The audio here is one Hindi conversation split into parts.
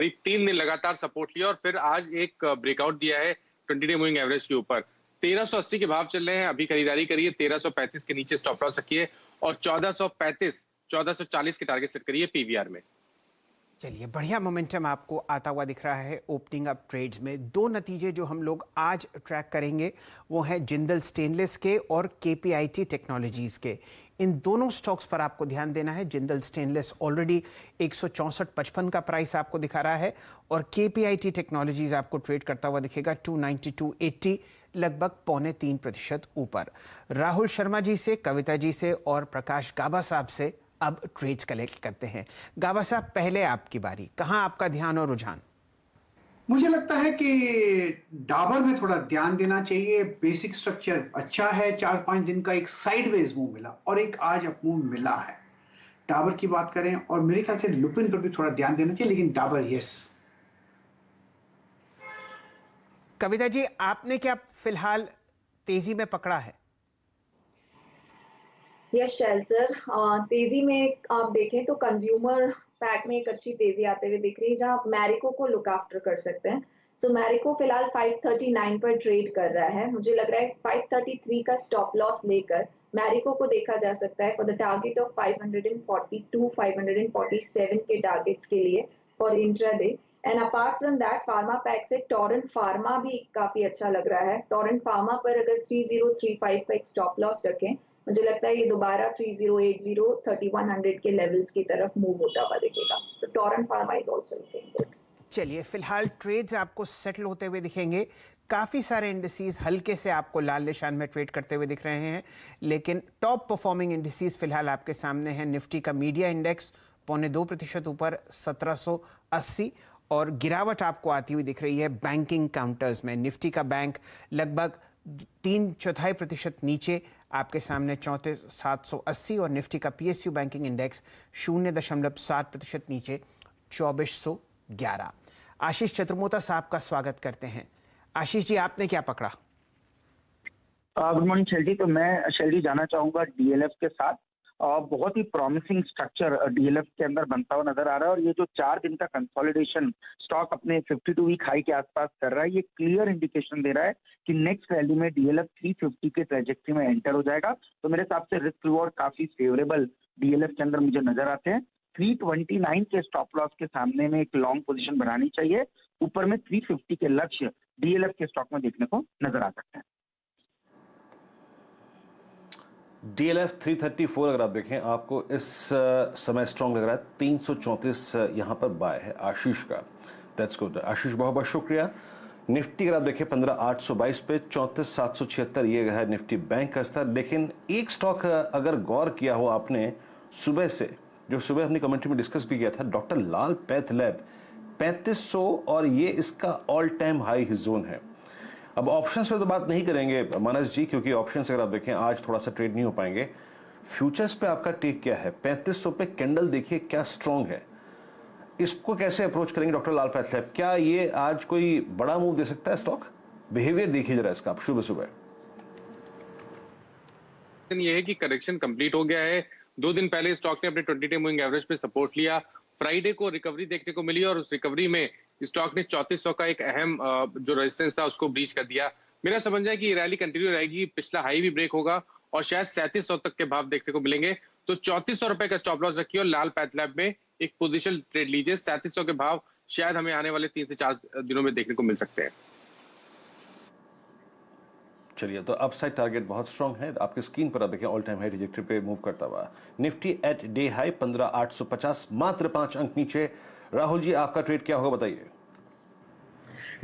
करीब 3 दिन लगातार सपोर्ट लिया और फिर आज एक ब्रेकआउट दिया है 20-डे मूविंग एवरेज के ऊपर। 1380 के भाव चल रहे हैं, अभी खरीदारी करिए, 1335 के नीचे स्टॉप लॉस रखिए और 1435 1440 के टारगेट सेट करिए पीवीआर में। चलिए, बढ़िया मोमेंटम आपको आता हुआ दिख रहा है ओपनिंग अप ट्रेड्स में। दो नतीजे जो हम लोग आज ट्रैक करेंगे वो हैं जिंदल स्टेनलेस के और केपीआईटी टेक्नोलॉजीज के। इन दोनों स्टॉक्स पर आपको ध्यान देना है। जिंदल स्टेनलेस ऑलरेडी 164.55 का प्राइस आपको दिखा रहा है और केपीआईटी टेक्नोलॉजीज आपको ट्रेड करता हुआ दिखेगा 292.80, लगभग 2.25% ऊपर। राहुल शर्मा जी से, कविता जी से और प्रकाश गाबा साहब से अब ट्रेड्स कलेक्ट करते हैं। गाबा साहब, पहले आपकी बारी, कहां आपका ध्यान और रुझान? मुझे लगता है कि डाबर में थोड़ा ध्यान देना चाहिए। बेसिक स्ट्रक्चर अच्छा है, 4-5 दिन का एक साइडवेज मूव मिला और एक आज अप मूव मिला है। डाबर की बात करें और मेरे ख्याल से लुपिन पर भी थोड़ा ध्यान देना चाहिए, लेकिन डाबर यस। कविता जी, आपने क्या फिलहाल तेजी में पकड़ा है? यस शैल सर, तेजी में आप देखें तो कंज्यूमर पैक में एक अच्छी तेजी आते हुए दिख रही है, जहां आप मैरिको को लुक आफ्टर कर सकते हैं। सो मैरिको फिलहाल 539 पर ट्रेड कर रहा है। मुझे लग रहा है 533 का स्टॉप लॉस लेकर मैरिको को देखा जा सकता है फॉर द टारगेट ऑफ 542 547 के टारगेट्स के लिए for intraday. And apart from that pharma pack से टोरेंट फार्मा भी काफी अच्छा लग रहा है। टोरेंट फार्मा पर अगर 3035 का एक स्टॉप लॉस रखें, मुझे लगता है ये दोबारा 3080 3100 के लेवल्स की तरफ मूव होता हुआ दिखेगा। So Torrent pharma is also looking good. चलिए, फिलहाल ट्रेड्स आपको सेटल होते हुए दिखेंगे। काफ़ी सारे इंडिसेस हल्के से आपको लाल निशान में ट्रेड करते हुए दिख रहे हैं, लेकिन टॉप परफॉर्मिंग इंडिसेस फिलहाल आपके सामने हैं। निफ्टी का मीडिया इंडेक्स 0.2% ऊपर 1780 और गिरावट आपको आती हुई दिख रही है बैंकिंग काउंटर्स में। निफ्टी का बैंक लगभग 3/4% नीचे आपके सामने 34,780 और निफ्टी का पीएसयू बैंकिंग इंडेक्स 0.7% नीचे 2411। आशीष चतुर्मोता साहब का स्वागत करते हैं। आशीष जी, आपने क्या पकड़ा? Good morning Shailji. तो मैं शैलजी जाना चाहूंगा डीएलएफ के साथ। बहुत ही प्रॉमिसिंग स्ट्रक्चर डीएलएफ के अंदर बनता हुआ नजर आ रहा है और ये जो 4 दिन का कंसोलिडेशन स्टॉक अपने 52 वीक हाई के आसपास कर रहा है, ये क्लियर इंडिकेशन दे रहा है कि नेक्स्ट रैली में डीएलएफ 350 के ट्रेजेक्टरी में एंटर हो जाएगा। तो मेरे हिसाब से रिस्क रिवॉर्ड काफी फेवरेबल डीएलएफ के अंदर मुझे नजर आते हैं। 329 के स्टॉप लॉस के सामने में एक लॉन्ग पोजीशन बनानी चाहिए। ऊपर में 350 के लक्ष्य डीएलएफ के स्टॉक में देखने को नजर आ सकते हैं। डीएलएफ 334 अगर आप देखें, आपको इस समय स्ट्रॉन्ग लग रहा है। 334 यहाँ पर बाय है आशीष का। दैट्स गुड आशीष, बहुत बहुत शुक्रिया। निफ्टी अगर आप देखें 15,822 पे 34,776 ये है निफ्टी बैंक का स्तर। लेकिन एक स्टॉक अगर गौर किया हो आपने सुबह से, जो सुबह अपनी कमेंट्री में डिस्कस भी किया था, डॉक्टर लाल पैथलैब 3500 और ये इसका ऑल टाइम हाई जोन है। अब ऑप्शंस पे तो बात नहीं करेंगे मानस जी, क्योंकि ऑप्शंस अगर आप देखें आज थोड़ा सा ट्रेड नहीं हो पाएंगे। फ्यूचर्स पे आपका टेक क्या है? 3500 पे कैंडल देखिए क्या स्ट्रांग है, इसको कैसे अप्रोच करेंगे डॉक्टर लाल पैथलैब? क्या ये आज कोई बड़ा मूव दे सकता है स्टॉक? बिहेवियर देखिए जरा इसका आप सुबह सुबह। ये है कि करेक्शन कंप्लीट हो गया है। 2 दिन पहले स्टॉक ने अपने 20-डे मूविंग एवरेज पे सपोर्ट लिया। फ्राइडे को रिकवरी देखने को मिली और उस रिकवरी में स्टॉक ने 3400 का एक अहम जो रेजिस्टेंस था उसको ब्रीच कर दिया। मेरा समझना है कि ये रैली कंटिन्यू रहेगी, पिछला हाई भी ब्रेक होगा और शायद 3700 तक के भाव देखने को मिलेंगे। तो 3400 रुपए का स्टॉप लॉस रखिए और लाल पैथलैब में एक पोजीशन ट्रेड लीजिए। 3700 के भाव शायद हमें आने वाले 3 से 4 दिनों में देखने को मिल सकते हैं। चलिए, तो अपसाइड टारगेट बहुत स्ट्रांग है। आपके स्क्रीन पर आप देखें ऑल टाइम हाई ट्रैजेक्टरी पे मूव करता हुआ निफ्टी एट डे हाई 15,850, मात्र 5 अंक नीचे। राहुल जी, आपका ट्रेड क्या होगा बताइए?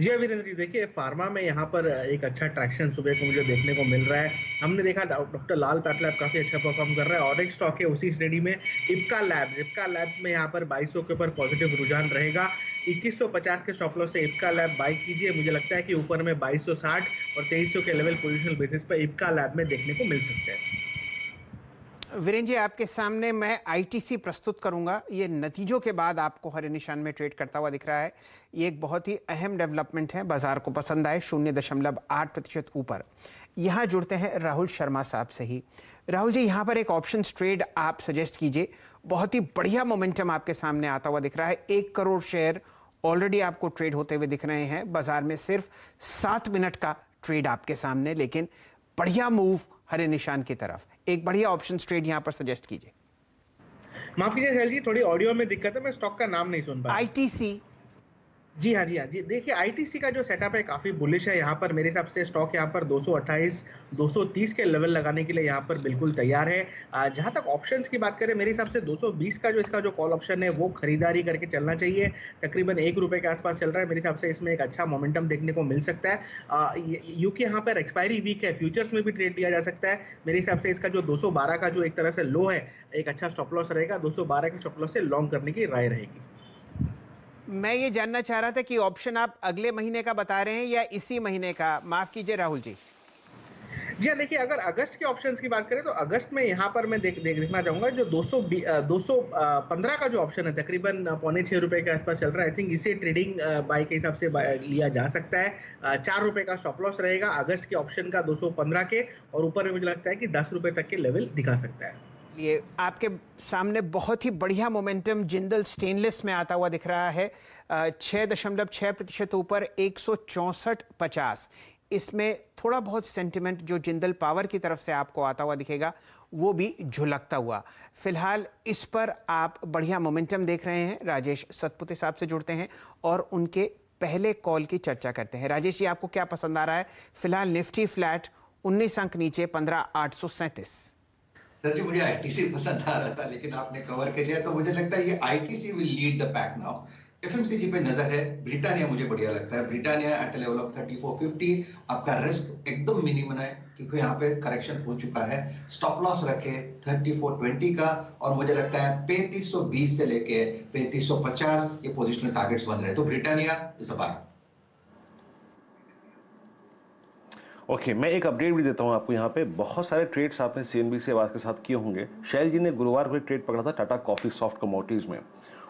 जी वीरेंद्र जी, देखिए फार्मा में यहाँ पर एक अच्छा ट्रैक्शन सुबह को मुझे देखने को मिल रहा है। हमने देखा डॉक्टर लाल पैथलैब काफी अच्छा परफॉर्म कर रहा है और एक स्टॉक है उसी श्रेणी में इप्का लैब्स में यहाँ पर 2200 के ऊपर पॉजिटिव रुझान रहेगा। 2150 के स्टॉप लॉस से इप्का लैब बाई कीजिए। मुझे लगता है कि ऊपर में 2260 और 2300 के लेवल पोजिशनल बेसिस पर इप्का लैब में देखने को मिल सकते हैं। वीरेंद्र जी, आपके सामने मैं आईटीसी प्रस्तुत करूंगा। ये नतीजों के बाद आपको हरे निशान में ट्रेड करता हुआ दिख रहा है। ये एक बहुत ही अहम डेवलपमेंट है, बाजार को पसंद आए। 0.8% ऊपर। यहाँ जुड़ते हैं राहुल शर्मा साहब से ही। राहुल जी, यहाँ पर एक ऑप्शन ट्रेड आप सजेस्ट कीजिए। बहुत ही बढ़िया मोमेंटम आपके सामने आता हुआ दिख रहा है। 1 करोड़ शेयर ऑलरेडी आपको ट्रेड होते हुए दिख रहे हैं बाजार में। सिर्फ 7 मिनट का ट्रेड आपके सामने, लेकिन बढ़िया मूव हरे निशान की तरफ। एक बढ़िया ऑप्शन ट्रेड यहां पर सजेस्ट कीजिए। माफ कीजिए शैल जी, थोड़ी ऑडियो में दिक्कत है, मैं स्टॉक का नाम नहीं सुन पा रहा। आईटीसी। जी हाँ जी, देखिए आईटीसी का जो सेटअप है काफी बुलिश है। यहाँ पर मेरे हिसाब से स्टॉक यहाँ पर 228 230 के लेवल लगाने के लिए यहाँ पर बिल्कुल तैयार है। जहाँ तक ऑप्शंस की बात करें, मेरे हिसाब से 220 का जो इसका जो कॉल ऑप्शन है वो खरीदारी करके चलना चाहिए। तकरीबन ₹1 के आसपास चल रहा है। मेरे हिसाब से इसमें एक अच्छा मोमेंटम देखने को मिल सकता है। यूके यहाँ पर एक्सपायरी वीक है, फ्यूचर्स में भी ट्रेड लिया जा सकता है। मेरे हिसाब से इसका जो 212 का जो एक तरह से लो है, एक अच्छा स्टॉप लॉस रहेगा। 212 के स्टॉप लॉस से लॉन्ग करने की राय रहेगी। मैं ये जानना चाह रहा था कि ऑप्शन आप अगले महीने का बता रहे हैं या इसी महीने का? माफ कीजिए राहुल जी। जी हाँ, देखिए अगर अगस्त के ऑप्शंस की बात करें तो अगस्त में यहाँ पर मैं देखना चाहूंगा जो 215 का जो ऑप्शन है तकरीबन ₹5.25 के आसपास चल रहा है। आई थिंक इसे ट्रेडिंग बाय के हिसाब से लिया जा सकता है। ₹4 का स्टॉप लॉस रहेगा अगस्त के ऑप्शन का 215 के, और ऊपर में मुझे लगता है कि ₹10 तक के लेवल दिखा सकता है। ये आपके सामने बहुत ही बढ़िया मोमेंटम जिंदल स्टेनलेस में आता हुआ दिख रहा है। 6.6% ऊपर 164.50। इसमें थोड़ा बहुत सेंटिमेंट जो जिंदल पावर की तरफ से आपको आता हुआ दिखेगा वो भी झुलकता हुआ। फिलहाल इस पर आप बढ़िया मोमेंटम देख रहे हैं। राजेश सतपुते साहब से जुड़ते हैं और उनके पहले कॉल की चर्चा करते हैं। राजेश जी, आपको क्या पसंद आ रहा है? फिलहाल निफ्टी फ्लैट 19 अंक नीचे 15,837। सर जी, मुझे आईटीसी पसंद आ रहा था, लेकिन आपने कवर कर लिया तो मुझे लगता है ये ITC will lead the pack now. FMCG पे नजर है। ब्रिटानिया मुझे बढ़िया लगता है। ब्रिटानिया एट लेवल ऑफ 3450, आपका रिस्क एकदम मिनिमम है क्योंकि यहाँ पे करेक्शन हो चुका है। स्टॉप लॉस रखे 3420 का, और मुझे लगता है 3520 से लेके 3550 ये पोजिशनल टारगेट्स बन रहे हैं। तो Britannia is a buy. Okay, मैं एक अपडेट भी देता हूं आपको। यहाँ पे बहुत सारे ट्रेड्स आपने सीएनबीसी आवाज के साथ किए होंगे। शैल जी ने गुरुवार को एक ट्रेड पकड़ा था टाटा कॉफी सॉफ्ट कमोडिटीज में।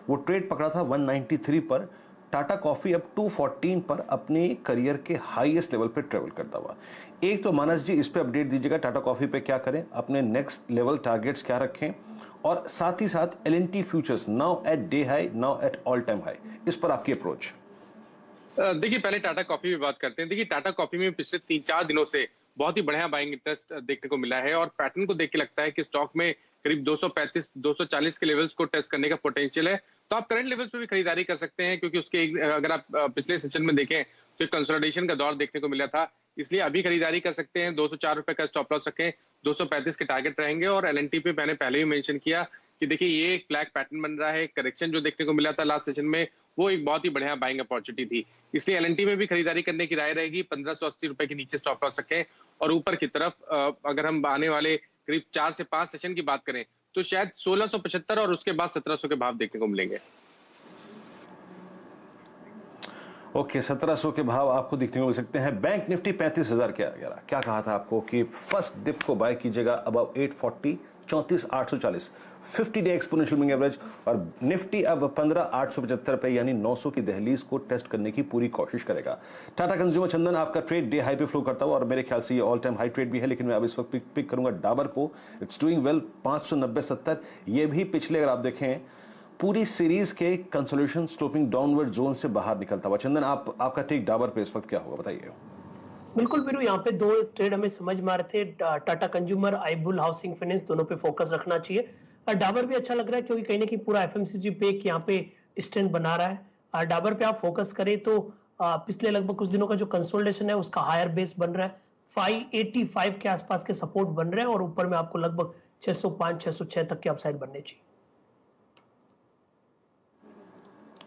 वो ट्रेड पकड़ा था 193 पर। टाटा कॉफी अब 214 पर अपने करियर के हाईएस्ट लेवल पे ट्रेवल करता हुआ। एक तो मानस जी इस पे अपडेट दीजिएगा, टाटा कॉफी पे क्या करें, अपने नेक्स्ट लेवल टारगेट्स क्या रखें, और साथ ही साथ L&T futures now at day high, now at all time high, इस पर आपकी अप्रोच। देखिए, पहले टाटा कॉफी में बात करते हैं। देखिए, टाटा कॉफी में पिछले 3-4 दिनों से बहुत ही बढ़िया बाइंग इंटरेस्ट देखने को मिला है और पैटर्न को देख के लगता है कि स्टॉक में करीब 235-240 के लेवल्स को टेस्ट करने का पोटेंशियल है। तो आप करंट लेवल्स पे भी खरीदारी कर सकते हैं, क्योंकि उसके अगर आप पिछले सेशन में देखें तो एक कंसोलिडेशन का दौर देखने को मिला था। इसलिए अभी खरीदारी कर सकते हैं। ₹204 का स्टॉप लॉस रखें, 235 के टारगेट रहेंगे। और एलएनटी पे मैंने पहले भी मेंशन किया कि देखिए ये एक फ्लैग पैटर्न बन रहा है। करेक्शन जो देखने को मिला था लास्ट सेशन में वो एक बहुत ही बढ़िया बाइंग अपॉर्चुनिटी थी। इसलिए एलएनटी में भी खरीदारी करने की राय रहेगी। ₹1580 के नीचे स्टॉप लॉस रखें, और ऊपर की तरफ अगर हम आने वाले करीब 4 से 5 सेशन की बात करें तो शायद 1675 और उसके बाद 1700 के भाव देखने को मिलेंगे। ओके, 1700 के भाव आपको दिखने को मिल सकते हैं। बैंक निफ्टी 35,000 क्या कहा था आपको कि फर्स्ट डिप को बाय कीजिएगा above 840, 34,840, 50 day exponential moving average, और निफ्टी अब 15,875 पे यानी 900 की दहलीज को टेस्ट करने की पूरी कोशिश करेगा। टाटा कंज्यूमर चंदन, आपका ट्रेड डे हाई पे फ्लो करता हुआ और मेरे ख्याल से ये ऑल टाइम हाई ट्रेड भी है, लेकिन मैं अब इस वक्त पिक करूंगा डाबर को। It's doing well, 590-70। ये भी पिछले अगर आप देखें पूरी सीरीज के कंसोलिडेशन स्लोपिंग डाउनवर्ड जोन से बाहर निकलता हुआ। चंदन, आपका टेक डाबर पे इस वक्त क्या होगा, बताइए। बिल्कुल बीरू, यहाँ पे 2 ट्रेड हमें समझ में आ रहे थे। टाटा कंज्यूमर, आईबुल हाउसिंग फाइनेंस, दोनों पे फोकस रखना चाहिए। डाबर भी अच्छा लग रहा है क्योंकि कहीं ना कहीं पूरा एफएमसीजी पे यहाँ पे स्ट्रेंथ बना रहा है। डाबर पे आप फोकस करें तो पिछले लगभग कुछ दिनों का जो कंसोलिडेशन है उसका हायर बेस बन रहा है। 585 के आसपास के सपोर्ट बन रहे हैं और ऊपर में आपको लगभग 605-606 तक के अपसाइड बनने चाहिए।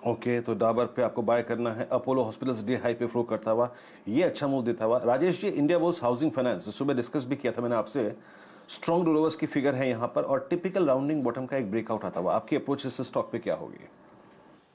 ओके, तो डाबर पे आपको बाय करना है। अपोलो हॉस्पिटल्स डे हाई पे फ्लो करता हुआ, ये अच्छा मूव देता हुआ। Rajesh ji, India bulls housing finance सुबह डिस्कस भी किया था मैंने आपसे। स्ट्रॉन्ग रोलर्स की फिगर है यहाँ पर और टिपिकल राउंडिंग बॉटम का एक ब्रेकआउट आता हुआ। आपकी अप्रोच इस स्टॉक पे क्या होगी?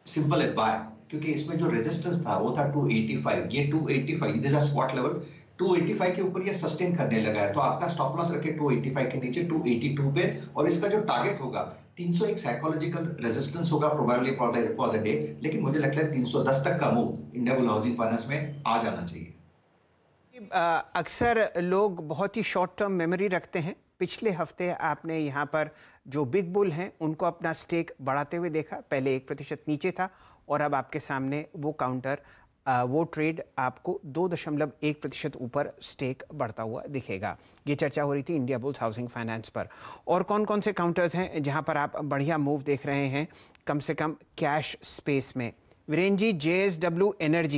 सिंपल है, बाय, क्योंकि इसमें जो रेजिस्टेंस था वो था 285। ये 285 दिस आर स्पॉट लेवल। 285 के ऊपर ये सस्टेन करने लगा है, तो आपका स्टॉप लॉस रखे 285 के नीचे 282 पे, और इसका जो टारगेट होगा 300 एक साइकोलॉजिकल रेजिस्टेंस होगा प्रोबेबली फॉर द डे, लेकिन मुझे लगता है 310 तक का move India bull housing finance में आ जाना चाहिए। अक्सर लोग बहुत ही शॉर्ट टर्म मेमोरी रखते हैं। पिछले हफ्ते आपने यहाँ पर जो बिग बुल हैं उनको अपना स्टेक बढ़ाते हुए देखा। पहले 1% नीचे था और अब आपके सामने वो काउंटर वो ट्रेड आपको 2.1% ऊपर स्टेक बढ़ता हुआ दिखेगा। ये चर्चा हो रही थी इंडियाबुल्स हाउसिंग फाइनेंस पर। और कौन कौन से काउंटर्स हैं जहां पर आप बढ़िया मूव देख रहे हैं कम से कम कैश स्पेस में? वीरेन जी, JSW एनर्जी